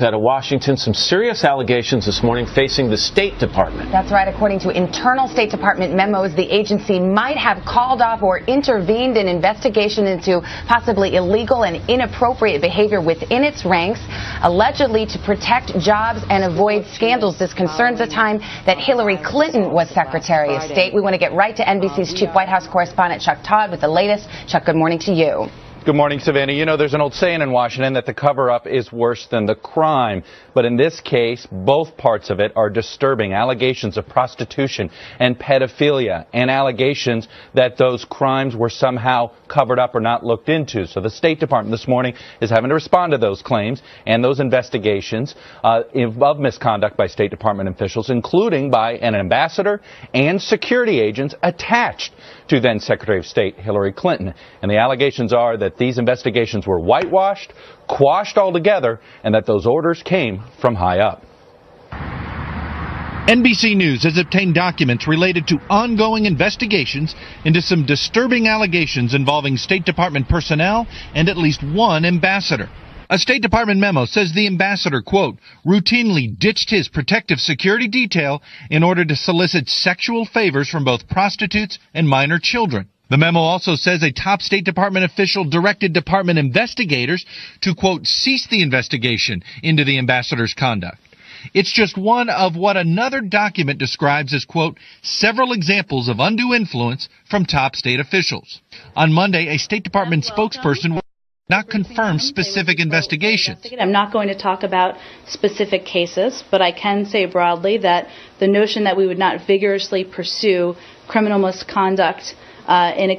Out of Washington, some serious allegations this morning facing the State Department. That's right. According to internal State Department memos, the agency might have called off or intervened in investigation into possibly illegal and inappropriate behavior within its ranks, allegedly to protect jobs and avoid scandals. This concerns the time that Hillary Clinton was Secretary of State. We want to get right to NBC's Chief White House correspondent Chuck Todd with the latest. Chuck, good morning to you. Good morning, Savannah. You know, there's an old saying in Washington that the cover-up is worse than the crime. But in this case, both parts of it are disturbing. Allegations of prostitution and pedophilia, and allegations that those crimes were somehow covered up or not looked into. So the State Department this morning is having to respond to those claims and those investigations of misconduct by State Department officials, including by an ambassador and security agents attached to then Secretary of State Hillary Clinton. And the allegations are that these investigations were whitewashed, quashed altogether, and that those orders came from high up. NBC News has obtained documents related to ongoing investigations into some disturbing allegations involving State Department personnel and at least one ambassador. A State Department memo says the ambassador, quote, routinely ditched his protective security detail in order to solicit sexual favors from both prostitutes and minor children. The memo also says a top State Department official directed department investigators to, quote, cease the investigation into the ambassador's conduct. It's just one of what another document describes as, quote, several examples of undue influence from top state officials. On Monday, a State Department spokesperson will not confirm specific investigations. I'm not going to talk about specific cases, but I can say broadly that the notion that we would not vigorously pursue criminal misconduct in any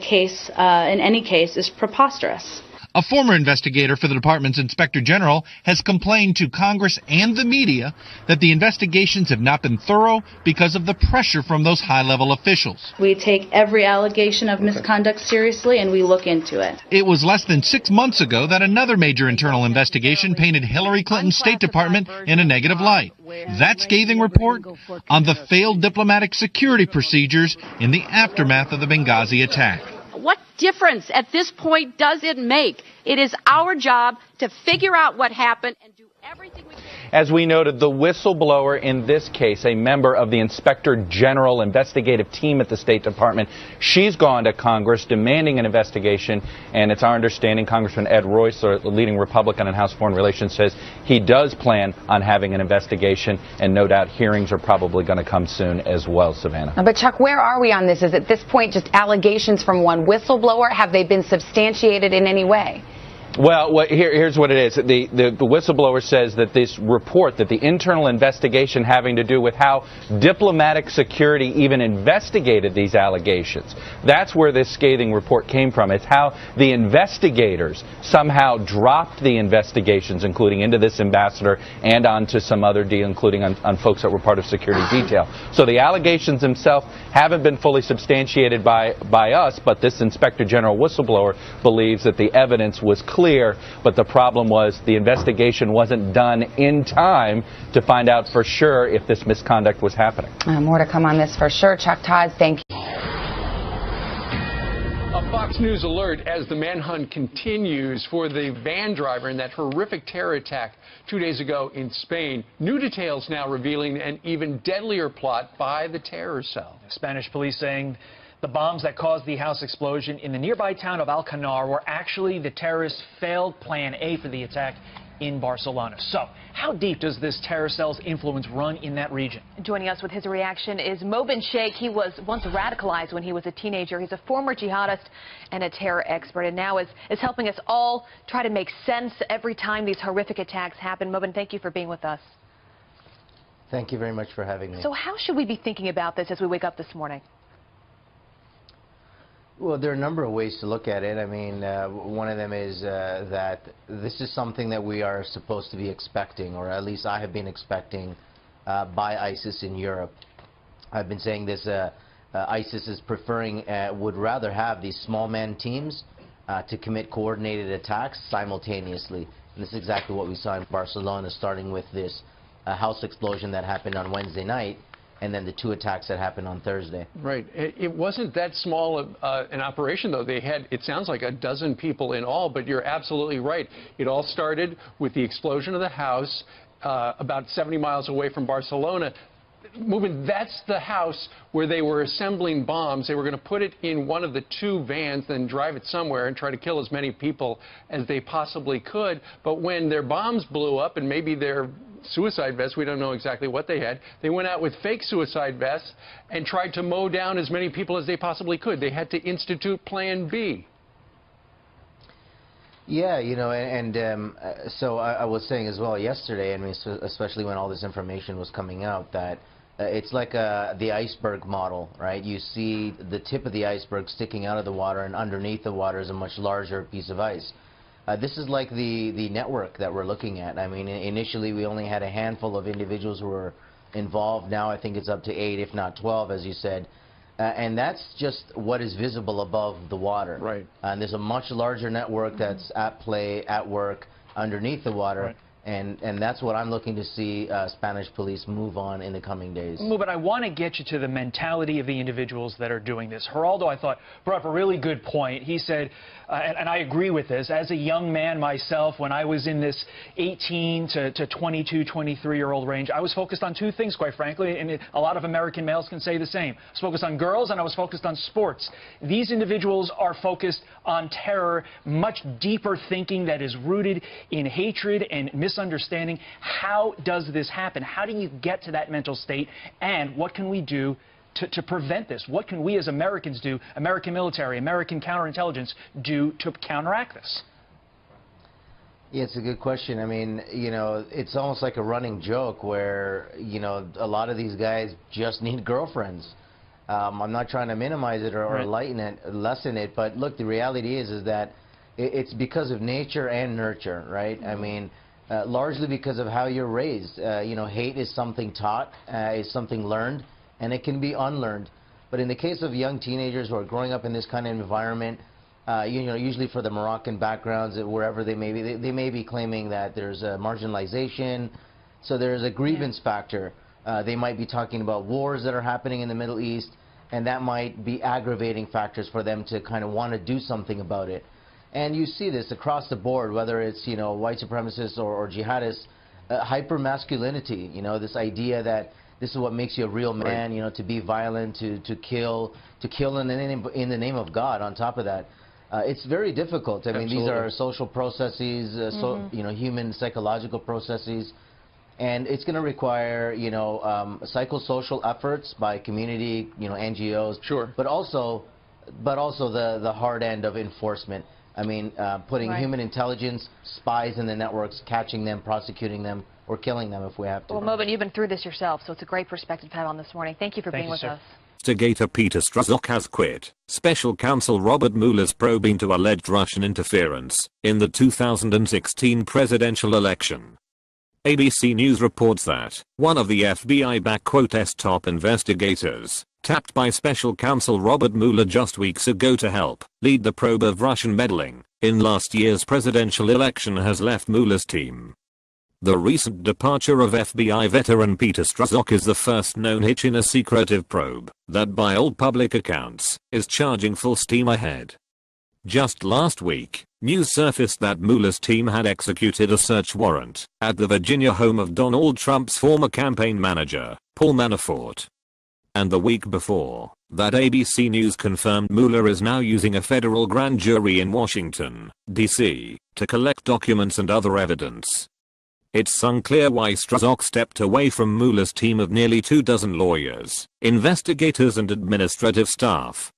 case is preposterous. A former investigator for the department's inspector general has complained to Congress and the media that the investigations have not been thorough because of the pressure from those high-level officials. We take every allegation of misconduct seriously, and we look into it. It was less than 6 months ago that another major internal investigation painted Hillary Clinton's State Department in a negative light. That scathing report on the failed diplomatic security procedures in the aftermath of the Benghazi attack. What difference at this point does it make? It is our job to figure out what happened and do everything we can. As we noted, the whistleblower in this case, a member of the Inspector General investigative team at the State Department, she's gone to Congress demanding an investigation, and it's our understanding Congressman Ed Royce, the leading Republican in House Foreign Relations, says he does plan on having an investigation, and no doubt hearings are probably going to come soon as well, Savannah. But Chuck, where are we on this? Is at this point just allegations from one whistleblower? Have they been substantiated in any way? Well, here's what it is. The whistleblower says that this report, that the internal investigation having to do with how diplomatic security even investigated these allegations, that's where this scathing report came from. It's how the investigators somehow dropped the investigations, including into this ambassador and onto some other deal, including on folks that were part of security detail. So the allegations themselves haven't been fully substantiated by us, but this Inspector General whistleblower believes that the evidence was clear, but the problem was the investigation wasn't done in time to find out for sure if this misconduct was happening. More to come on this for sure. Chuck Todd, thank you. A Fox News alert as the manhunt continues for the van driver in that horrific terror attack 2 days ago in Spain. New details now revealing an even deadlier plot by the terror cell. Spanish police saying the bombs that caused the house explosion in the nearby town of Alcanar were actually the terrorists' failed plan A for the attack in Barcelona. So, how deep does this terror cell's influence run in that region? Joining us with his reaction is Mobin Sheikh. He was once radicalized when he was a teenager. He's a former jihadist and a terror expert, and now is helping us all try to make sense every time these horrific attacks happen. Mobin, thank you for being with us. Thank you very much for having me. So how should we be thinking about this as we wake up this morning? Well, there are a number of ways to look at it. I mean, one of them is that this is something that we are supposed to be expecting, or at least I have been expecting by ISIS in Europe. I've been saying this, ISIS is preferring, would rather have these small man teams to commit coordinated attacks simultaneously. And this is exactly what we saw in Barcelona, starting with this house explosion that happened on Wednesday night, and then the 2 attacks that happened on Thursday. Right. It wasn't that small an operation, though. They had, it sounds like, a dozen people in all, but you're absolutely right. It all started with the explosion of the house. about 70 miles away from Barcelona. Moving, that's the house where they were assembling bombs. They were going to put it in one of the two vans, then drive it somewhere and try to kill as many people as they possibly could. But when their bombs blew up, and maybe their suicide vests, we don't know exactly what they had, they went out with fake suicide vests and tried to mow down as many people as they possibly could. They had to institute Plan B. Yeah, you know, so I was saying as well yesterday, I mean, especially when all this information was coming out, that it's like the iceberg model, right? You see the tip of the iceberg sticking out of the water, and underneath the water is a much larger piece of ice. This is like the network that we're looking at. I mean, initially we only had a handful of individuals who were involved. Now I think it's up to 8, if not 12, as you said. And that's just what is visible above the water. Right. And there's a much larger network that's at play, at work, underneath the water. Right. And that's what I'm looking to see Spanish police move on in the coming days. But I want to get you to the mentality of the individuals that are doing this. Geraldo, I thought, brought up a really good point. He said, and I agree with this, as a young man myself, when I was in this 18 to 22, 23-year-old range, I was focused on two things, quite frankly, and a lot of American males can say the same. I was focused on girls, and I was focused on sports. These individuals are focused on terror, much deeper thinking that is rooted in hatred and misunderstanding. How does this happen? How do you get to that mental state? And what can we do to prevent this? What can we as Americans do, American military, American counterintelligence, do to counteract this? Yeah, it's a good question. I mean, you know, it's almost like a running joke where, you know, a lot of these guys just need girlfriends. I'm not trying to minimize it or lessen it, but look, the reality is that it's because of nature and nurture, right? I mean, largely because of how you're raised. You know, hate is something taught, is something learned, and it can be unlearned. But in the case of young teenagers who are growing up in this kind of environment, you know, usually for the Moroccan backgrounds, wherever they may be claiming that there's a marginalization, so there's a grievance factor. They might be talking about wars that are happening in the Middle East, and that might be aggravating factors for them to kind of want to do something about it. And you see this across the board, whether it's, you know, white supremacists or jihadists, hyper-masculinity, you know, this idea that this is what makes you a real man, you know, to be violent, to kill in the name of God on top of that. It's very difficult. I mean, these are social processes, you know, human psychological processes. And it's going to require, you know, psychosocial efforts by community, you know, NGOs. Sure. But also the hard end of enforcement. I mean, putting human intelligence, spies in the networks, catching them, prosecuting them, or killing them if we have to. Well, Mobin, you've been through this yourself, so it's a great perspective to have on this morning. Thank you for being with us. Investigator Peter Strzok has quit. Special counsel Robert Mueller's probe into alleged Russian interference in the 2016 presidential election. ABC News reports that one of the FBI top investigators, tapped by special counsel Robert Mueller just weeks ago to help lead the probe of Russian meddling in last year's presidential election, has left Mueller's team. The recent departure of FBI veteran Peter Strzok is the first known hitch in a secretive probe that, by all public accounts, is charging full steam ahead. Just last week, news surfaced that Mueller's team had executed a search warrant at the Virginia home of Donald Trump's former campaign manager, Paul Manafort. And the week before that, ABC News confirmed Mueller is now using a federal grand jury in Washington, D.C., to collect documents and other evidence. It's unclear why Strzok stepped away from Mueller's team of nearly 24 lawyers, investigators and administrative staff.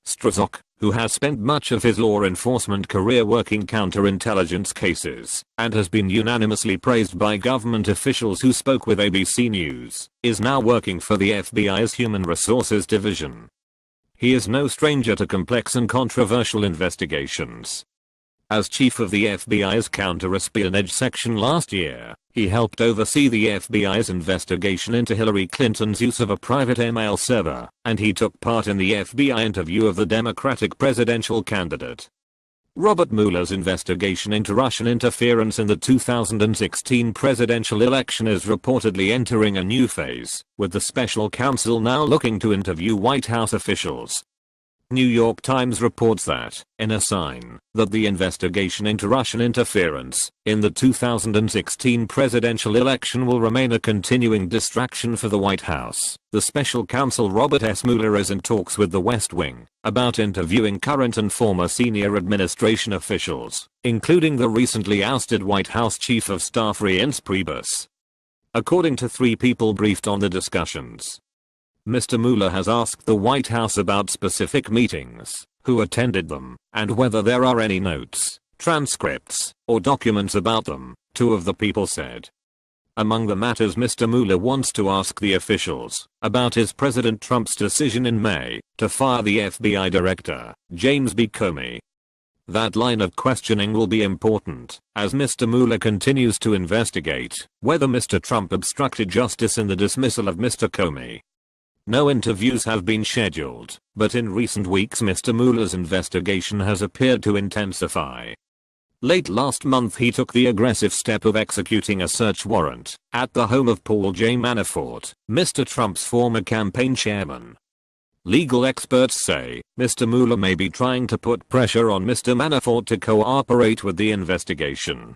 Strzok, who has spent much of his law enforcement career working counterintelligence cases, and has been unanimously praised by government officials who spoke with ABC News, is now working for the FBI's Human Resources Division. He is no stranger to complex and controversial investigations. As chief of the FBI's counter-espionage section last year, he helped oversee the FBI's investigation into Hillary Clinton's use of a private email server, and he took part in the FBI interview of the Democratic presidential candidate. Robert Mueller's investigation into Russian interference in the 2016 presidential election is reportedly entering a new phase, with the special counsel now looking to interview White House officials. New York Times reports that, in a sign that the investigation into Russian interference in the 2016 presidential election will remain a continuing distraction for the White House, the special counsel Robert S. Mueller is in talks with the West Wing about interviewing current and former senior administration officials, including the recently ousted White House Chief of Staff Reince Priebus. According to 3 people briefed on the discussions, Mr. Mueller has asked the White House about specific meetings, who attended them, and whether there are any notes, transcripts, or documents about them, 2 of the people said. Among the matters Mr. Mueller wants to ask the officials about is President Trump's decision in May to fire the FBI director, James B. Comey. That line of questioning will be important, as Mr. Mueller continues to investigate whether Mr. Trump obstructed justice in the dismissal of Mr. Comey. No interviews have been scheduled, but in recent weeks Mr. Mueller's investigation has appeared to intensify. Late last month he took the aggressive step of executing a search warrant at the home of Paul J. Manafort, Mr. Trump's former campaign chairman. Legal experts say Mr. Mueller may be trying to put pressure on Mr. Manafort to cooperate with the investigation.